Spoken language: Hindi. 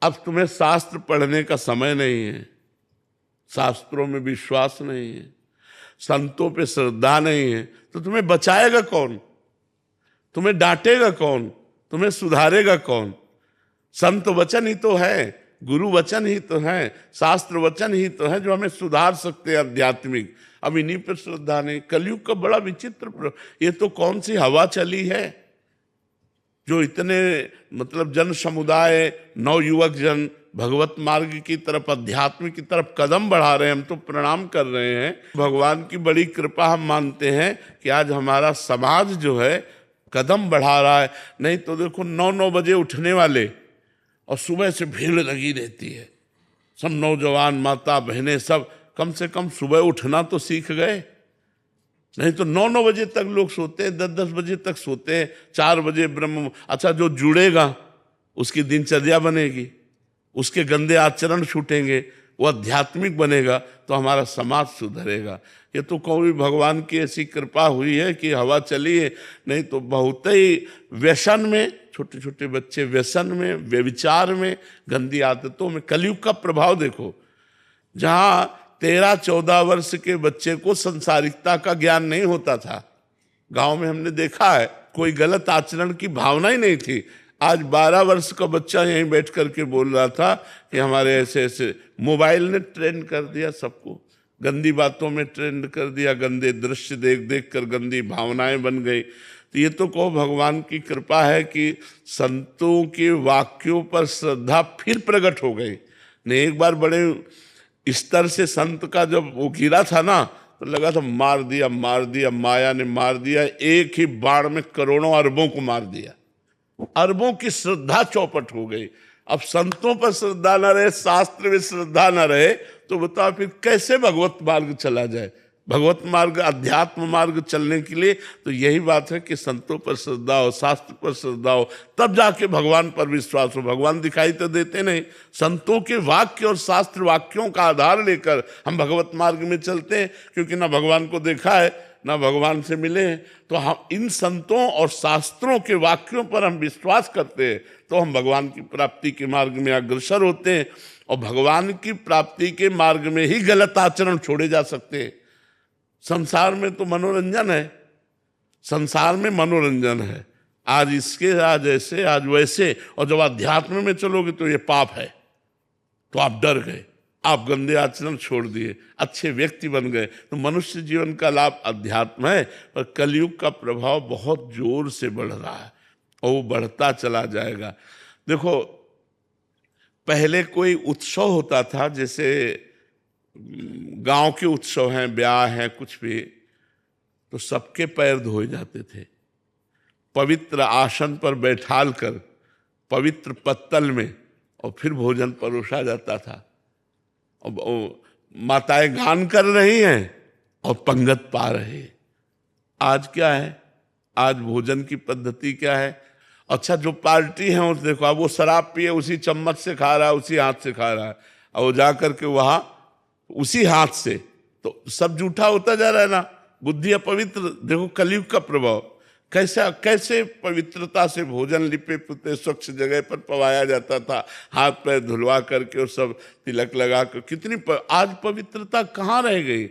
अब तुम्हें शास्त्र पढ़ने का समय नहीं है, शास्त्रों में विश्वास नहीं है, संतों पे श्रद्धा नहीं है, तो तुम्हें बचाएगा कौन? तुम्हें डांटेगा कौन? तुम्हें सुधारेगा कौन? संत वचन ही तो है, गुरु वचन ही तो है, शास्त्र वचन ही तो है जो हमें सुधार सकते हैं आध्यात्मिक। अब इन्हीं पर श्रद्धा नहीं। कलयुग का बड़ा विचित्र, ये तो कौन सी हवा चली है जो इतने मतलब जन समुदाय, नवयुवक जन भगवत मार्ग की तरफ, अध्यात्म की तरफ कदम बढ़ा रहे हैं। हम तो प्रणाम कर रहे हैं, भगवान की बड़ी कृपा हम मानते हैं कि आज हमारा समाज जो है कदम बढ़ा रहा है। नहीं तो देखो 9-9 बजे उठने वाले और सुबह से भीड़ लगी रहती है, सब नौजवान माता बहनें सब कम से कम सुबह उठना तो सीख गए। नहीं तो 9-9 बजे तक लोग सोते हैं, 10-10 बजे तक सोते हैं, 4 बजे ब्रह्म। अच्छा, जो जुड़ेगा उसकी दिनचर्या बनेगी, उसके गंदे आचरण छूटेंगे, वो आध्यात्मिक बनेगा तो हमारा समाज सुधरेगा। ये तो कोई भगवान की ऐसी कृपा हुई है कि हवा चली है। नहीं तो बहुत ही व्यसन में, छोटे छोटे बच्चे व्यसन में, व्यभिचार में, गंदी आदतों में। कलयुग का प्रभाव देखो, जहाँ 13-14 वर्ष के बच्चे को संसारिकता का ज्ञान नहीं होता था, गांव में हमने देखा है, कोई गलत आचरण की भावना ही नहीं थी। आज 12 वर्ष का बच्चा यहीं बैठ करके बोल रहा था कि हमारे ऐसे ऐसे। मोबाइल ने ट्रेंड कर दिया सबको, गंदी बातों में ट्रेंड कर दिया, गंदे दृश्य देख देख कर गंदी भावनाएं बन गई। तो ये तो कहो भगवान की कृपा है कि संतों के वाक्यों पर श्रद्धा फिर प्रकट हो गई। ने एक बार बड़े स्तर से संत का जब वो गिरा था ना, तो लगा था मार दिया मार दिया, माया ने मार दिया, एक ही बाण में करोड़ों अरबों को मार दिया। अरबों की श्रद्धा चौपट हो गई। अब संतों पर श्रद्धा न रहे, शास्त्र में श्रद्धा न रहे, तो बताओ फिर कैसे भगवत मार्ग चला जाए? भगवत मार्ग, अध्यात्म मार्ग चलने के लिए तो यही बात है कि संतों पर श्रद्धा हो, शास्त्र पर श्रद्धा हो, तब जाके भगवान पर विश्वास हो। भगवान दिखाई तो देते नहीं, संतों के वाक्य और शास्त्र वाक्यों का आधार लेकर हम भगवत मार्ग में चलते हैं, क्योंकि ना भगवान को देखा है ना भगवान से मिले हैं। तो हम इन संतों और शास्त्रों के वाक्यों पर हम विश्वास करते हैं, तो हम भगवान की प्राप्ति के मार्ग में अग्रसर होते हैं। और भगवान की प्राप्ति के मार्ग में ही गलत आचरण छोड़े जा सकते हैं। संसार में तो मनोरंजन है, संसार में मनोरंजन है, आज इसके आज ऐसे आज वैसे, और जब अध्यात्म में चलोगे तो ये पाप है, तो आप डर गए, आप गंदे आचरण छोड़ दिए, अच्छे व्यक्ति बन गए। तो मनुष्य जीवन का लाभ अध्यात्म है, पर कलयुग का प्रभाव बहुत जोर से बढ़ रहा है और वो बढ़ता चला जाएगा। देखो, पहले कोई उत्सव होता था, जैसे गांव के उत्सव हैं, ब्याह हैं, कुछ भी, तो सबके पैर धोए जाते थे, पवित्र आसन पर बैठाल कर पवित्र पत्तल में, और फिर भोजन परोसा जाता था। और माताएं गान कर रही हैं और पंगत पा रहे हैं। आज क्या है? आज भोजन की पद्धति क्या है? अच्छा, जो पार्टी है उस देखो, अब वो शराब पिए उसी चम्मच से खा रहा है, उसी हाथ से खा रहा है, और वो जा करके वहां उसी हाथ से, तो सब जूठा होता जा रहा है ना, बुद्धि अपवित्र। देखो कलयुग का प्रभाव, कैसे पवित्रता से भोजन लिपे पुते स्वच्छ जगह पर पवाया जाता था, हाथ पैर धुलवा करके और सब तिलक लगा कर, कितनी आज पवित्रता कहाँ रह गई?